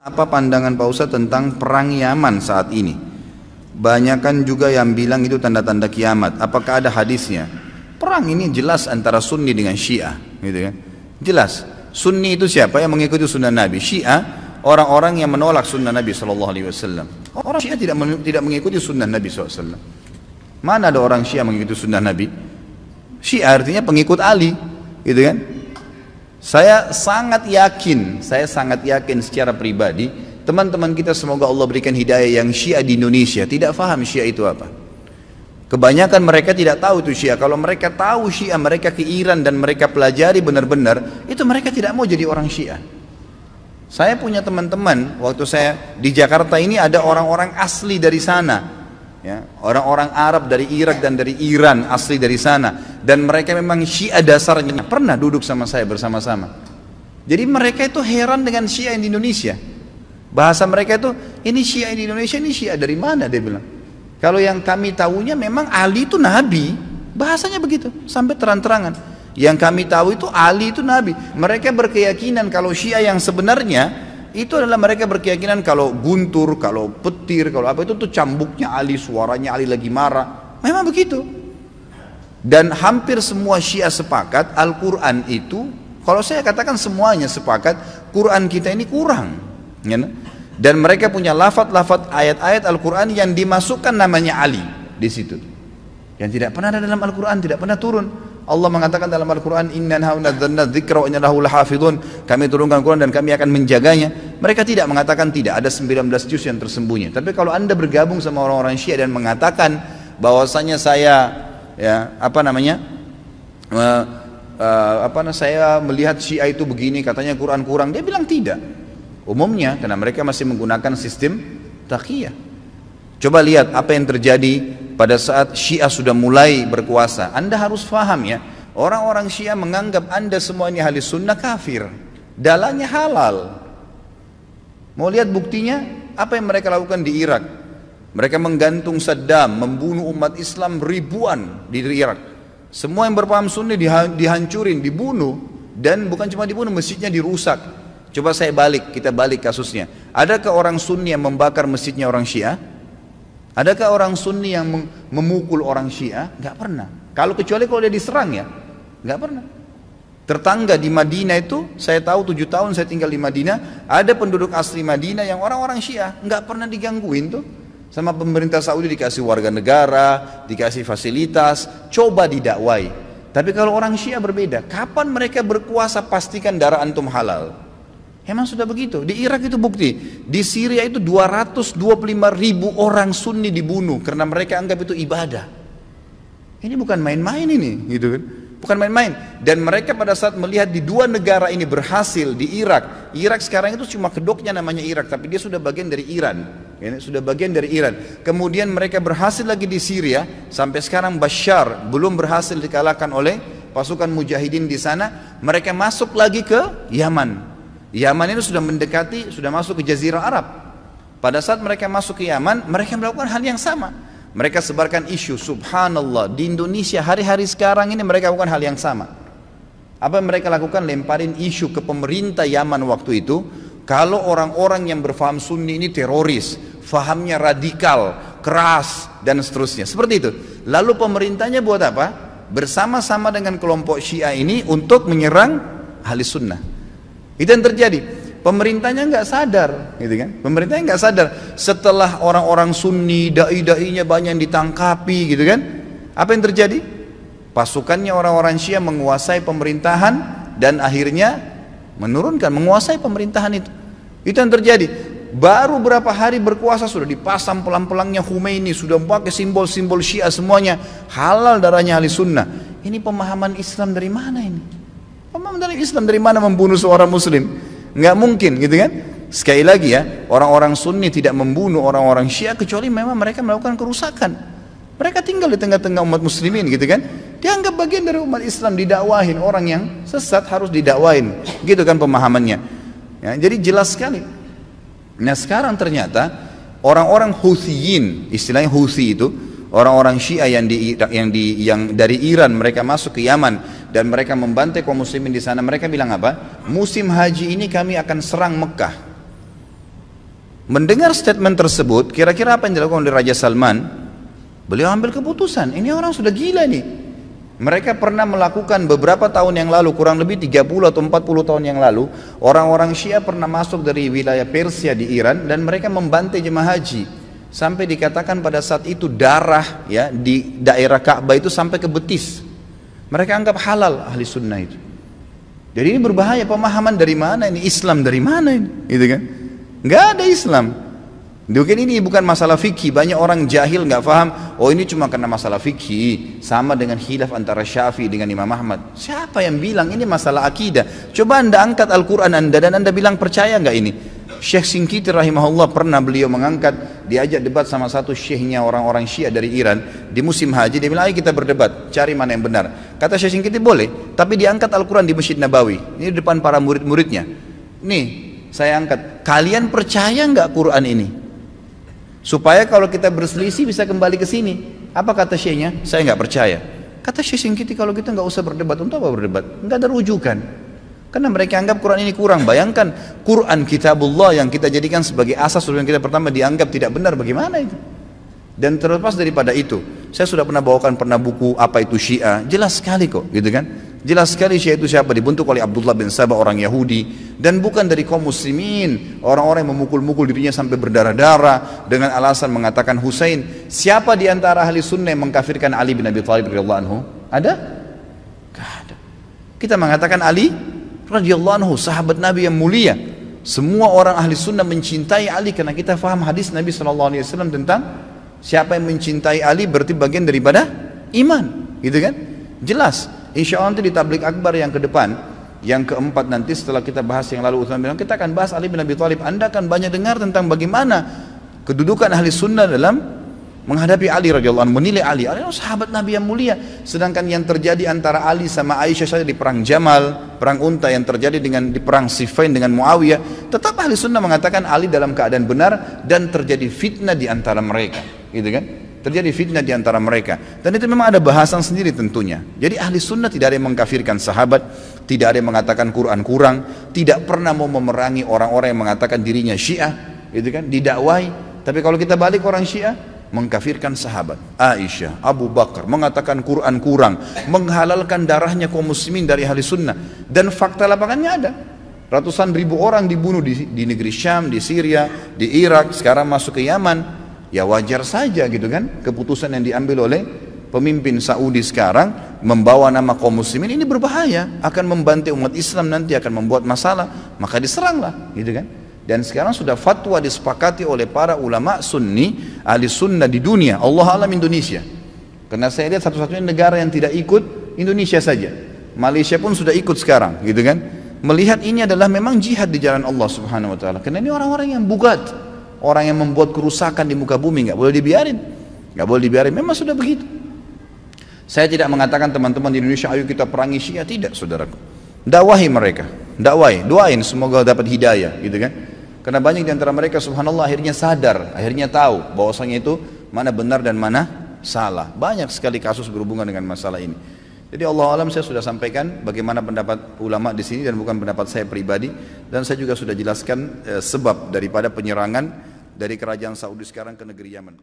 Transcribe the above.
Apa pandangan Pak Ustadz tentang perang Yaman saat ini? Banyakan juga yang bilang itu tanda-tanda kiamat. Apakah ada hadisnya? Perang ini jelas antara Sunni dengan Syiah, gitu kan? Jelas. Sunni itu siapa? Yang mengikuti sunnah Nabi. Syiah orang-orang yang menolak sunnah Nabi SAW. Orang Syiah tidak mengikuti sunnah Nabi SAW. Mana ada orang Syiah mengikuti sunnah Nabi? Syiah artinya pengikut Ali, gitu kan? Saya sangat yakin secara pribadi, teman-teman kita semoga Allah berikan hidayah yang Syiah di Indonesia tidak faham Syiah itu apa. Kebanyakan mereka tidak tahu itu Syiah. Kalau mereka tahu Syiah, mereka ke Iran dan mereka pelajari benar-benar, itu mereka tidak mau jadi orang Syiah. Saya punya teman-teman, waktu saya di Jakarta ini ada orang-orang asli dari sana. Ya, orang-orang Arab dari Irak dan dari Iran asli dari sana, dan mereka memang Syiah dasarnya, pernah duduk sama saya bersama-sama. Jadi mereka itu heran dengan Syiah di Indonesia. Bahasa mereka itu, ini Syiah di Indonesia, ini Syiah dari mana, dia bilang. Kalau yang kami tahunya memang Ali itu Nabi, bahasanya begitu sampai terang-terangan. Yang kami tahu itu Ali itu Nabi. Mereka berkeyakinan kalau Syiah yang sebenarnya itu adalah mereka berkeyakinan kalau guntur, kalau petir, kalau apa itu tuh cambuknya Ali, suaranya Ali lagi marah. Memang begitu. Dan hampir semua Syiah sepakat Al-Quran itu, kalau saya katakan semuanya sepakat, Quran kita ini kurang. Ya, dan mereka punya lafaz-lafaz ayat-ayat Al-Quran yang dimasukkan namanya Ali di situ. Yang tidak pernah ada dalam Al-Quran, tidak pernah turun. Allah mengatakan dalam Al-Quran, Inna nazzalna dzikra wa inna lahu lahafidhun. Kami turunkan Quran dan kami akan menjaganya. Mereka tidak mengatakan tidak, ada 19 juz yang tersembunyi. Tapi kalau Anda bergabung sama orang-orang Syiah dan mengatakan bahwasanya saya saya melihat Syiah itu begini, katanya Quran kurang, dia bilang tidak. Umumnya karena mereka masih menggunakan sistem taqiyah. Coba lihat apa yang terjadi pada saat Syiah sudah mulai berkuasa. Anda harus faham ya, orang-orang Syiah menganggap Anda semua ini ahli sunnah kafir, dalahnya halal. Mau lihat buktinya? Apa yang mereka lakukan di Irak? Mereka menggantung Saddam, membunuh umat Islam ribuan di Irak. Semua yang berpaham Sunni dihancurin, dibunuh, dan bukan cuma dibunuh, masjidnya dirusak. Coba kita balik kasusnya. Adakah orang Sunni yang membakar masjidnya orang Syiah? Adakah orang Sunni yang memukul orang Syiah? Enggak pernah. Kecuali kalau dia diserang ya, enggak pernah. Tetangga di Madinah itu, saya tahu 7 tahun saya tinggal di Madinah, ada penduduk asli Madinah yang orang-orang Syiah, enggak pernah digangguin tuh. Sama pemerintah Saudi dikasih warga negara, dikasih fasilitas, coba didakwai. Tapi kalau orang Syiah berbeda, kapan mereka berkuasa pastikan darah antum halal. Emang sudah begitu. Di Irak itu bukti. Di Syria itu 225.000 orang Sunni dibunuh karena mereka anggap itu ibadah. Ini bukan main-main ini, gitu kan? Bukan main-main. Dan mereka pada saat melihat di dua negara ini berhasil di Irak. Irak sekarang itu cuma kedoknya namanya Irak, tapi dia sudah bagian dari Iran. Ini sudah bagian dari Iran. Kemudian mereka berhasil lagi di Syria. Sampai sekarang Bashar belum berhasil dikalahkan oleh pasukan mujahidin di sana. Mereka masuk lagi ke Yaman. Yaman itu sudah mendekati, sudah masuk ke Jazirah Arab. Pada saat mereka masuk ke Yaman, mereka melakukan hal yang sama. Mereka sebarkan isu, subhanallah, di Indonesia hari-hari sekarang ini mereka lakukan hal yang sama. Apa yang mereka lakukan? Lemparin isu ke pemerintah Yaman waktu itu, kalau orang-orang yang berfaham Sunni ini teroris, fahamnya radikal, keras, dan seterusnya. Seperti itu. Lalu pemerintahnya buat apa? Bersama-sama dengan kelompok Syiah ini untuk menyerang ahli sunnah. Itu yang terjadi. Pemerintahnya nggak sadar, gitu kan? Pemerintahnya nggak sadar. Setelah orang-orang Sunni, dai-dainya banyak yang ditangkapi, gitu kan? Apa yang terjadi? Pasukannya orang-orang Syiah menguasai pemerintahan dan akhirnya menguasai pemerintahan itu. Itu yang terjadi. Baru berapa hari berkuasa sudah dipasang pelang-pelangnya Khomeini, sudah pakai simbol-simbol Syiah semuanya, halal darahnya ahli sunnah. Ini pemahaman Islam dari mana ini? Pemahaman dari Islam dari mana membunuh seorang Muslim? Nggak mungkin, gitu kan? Sekali lagi ya, orang-orang Sunni tidak membunuh orang-orang Syiah kecuali memang mereka melakukan kerusakan. Mereka tinggal di tengah-tengah umat muslimin, gitu kan? Dianggap bagian dari umat Islam, didakwahin. Orang yang sesat harus didakwahin, gitu kan pemahamannya. Ya, jadi jelas sekali. Nah sekarang ternyata orang-orang Huthiyin, istilahnya Huthi itu, orang-orang Syiah yang dari Iran mereka masuk ke Yaman dan mereka membantai kaum muslimin di sana. Mereka bilang apa? Musim haji ini kami akan serang Mekah. Mendengar statement tersebut, kira-kira apa yang dilakukan oleh Raja Salman? Beliau ambil keputusan, ini orang sudah gila nih. Mereka pernah melakukan beberapa tahun yang lalu, kurang lebih 30 atau 40 tahun yang lalu, orang-orang Syiah pernah masuk dari wilayah Persia di Iran dan mereka membantai jemaah haji. Sampai dikatakan pada saat itu darah ya di daerah Ka'bah itu sampai ke betis. Mereka anggap halal ahli sunnah itu. Jadi ini berbahaya, pemahaman dari mana ini? Islam dari mana ini? Gitu kan? Nggak ada Islam. Mungkin ini bukan masalah fikih. Banyak orang jahil nggak paham. Oh ini cuma karena masalah fikih. Sama dengan khilaf antara Syafi'i dengan Imam Ahmad. Siapa yang bilang ini masalah akidah? Coba anda angkat Al-Quran anda dan anda bilang percaya nggak ini? Syekh Shinqiti rahimahullah pernah beliau mengangkat, diajak debat sama satu syekhnya orang-orang Syiah dari Iran di musim haji. Dia bilang ayo kita berdebat, cari mana yang benar. Kata Syekh Shinqiti boleh, tapi diangkat Al-Quran di Masjid Nabawi. Ini di depan para murid-muridnya. Nih saya angkat, kalian percaya nggak Quran ini? Supaya kalau kita berselisih bisa kembali ke sini. Apa kata syekhnya? Saya nggak percaya. Kata Syekh Shinqiti kalau kita nggak usah berdebat. Untuk apa berdebat? Nggak ada rujukan. Karena mereka anggap Quran ini kurang. Bayangkan Quran kitabullah yang kita jadikan sebagai asas yang kita pertama dianggap tidak benar, bagaimana itu? Dan terlepas daripada itu, saya sudah pernah bawakan buku apa itu Syiah, jelas sekali kok, gitu kan? Jelas sekali Syiah itu siapa, dibentuk oleh Abdullah bin Sabah, orang Yahudi, dan bukan dari kaum muslimin, orang-orang yang memukul-mukul dirinya sampai berdarah-darah dengan alasan mengatakan Husain. Siapa di antara ahli sunnah yang mengkafirkan Ali bin Abi Thalib radhiyallahu anhu? Ada? Gak ada. Kita mengatakan Ali radhiyallahu anhu, sahabat Nabi yang mulia. Semua orang ahli sunnah mencintai Ali karena kita faham hadis Nabi SAW tentang siapa yang mencintai Ali berarti bagian daripada iman, gitu kan? Jelas. Insya Allah nanti di tablik akbar yang ke depan, yang keempat nanti setelah kita bahas yang lalu Utsman bilang, kita akan bahas Ali bin Abi Thalib. Anda akan banyak dengar tentang bagaimana kedudukan ahli sunnah dalam menghadapi Ali radhiyallahu anhu, menilai Ali. Ali sahabat Nabi yang mulia. Sedangkan yang terjadi antara Ali sama Aisyah saja di perang Jamal, perang Unta yang terjadi di perang Siffin dengan Muawiyah, tetap ahli sunnah mengatakan Ali dalam keadaan benar dan terjadi fitnah di antara mereka, gitu kan? Terjadi fitnah di antara mereka. Dan itu memang ada bahasan sendiri tentunya. Jadi ahli sunnah tidak ada yang mengkafirkan sahabat, tidak ada yang mengatakan Quran kurang, tidak pernah mau memerangi orang-orang yang mengatakan dirinya Syiah, gitu kan? Didakwai. Tapi kalau kita balik orang Syiah, mengkafirkan sahabat Aisyah, Abu Bakar, mengatakan Quran kurang, menghalalkan darahnya kaum muslimin dari ahli sunnah. Dan fakta lapangannya ada. Ratusan ribu orang dibunuh di negeri Syam, di Syria, di Irak, sekarang masuk ke Yaman. Ya wajar saja gitu kan, keputusan yang diambil oleh pemimpin Saudi sekarang membawa nama kaum muslimin ini berbahaya, akan membantai umat Islam, nanti akan membuat masalah, maka diseranglah, gitu kan. Dan sekarang sudah fatwa disepakati oleh para ulama sunni, ahli sunnah di dunia, Allah alam Indonesia. Karena saya lihat satu-satunya negara yang tidak ikut Indonesia saja. Malaysia pun sudah ikut sekarang, gitu kan. Melihat ini adalah memang jihad di jalan Allah Subhanahu wa taala. Karena ini orang-orang yang bugat, orang yang membuat kerusakan di muka bumi, nggak boleh dibiarin, nggak boleh dibiarin. Memang sudah begitu. Saya tidak mengatakan teman-teman di Indonesia ayo kita perangi Syiah, tidak saudaraku. Dakwahi mereka, dakwai, doain semoga dapat hidayah, gitu kan. Karena banyak di antara mereka subhanallah akhirnya sadar, akhirnya tahu bahwasanya itu mana benar dan mana salah. Banyak sekali kasus berhubungan dengan masalah ini. Jadi Allah alam saya sudah sampaikan bagaimana pendapat ulama di sini dan bukan pendapat saya pribadi, dan saya juga sudah jelaskan sebab daripada penyerangan dari kerajaan Saudi sekarang ke negeri Yaman.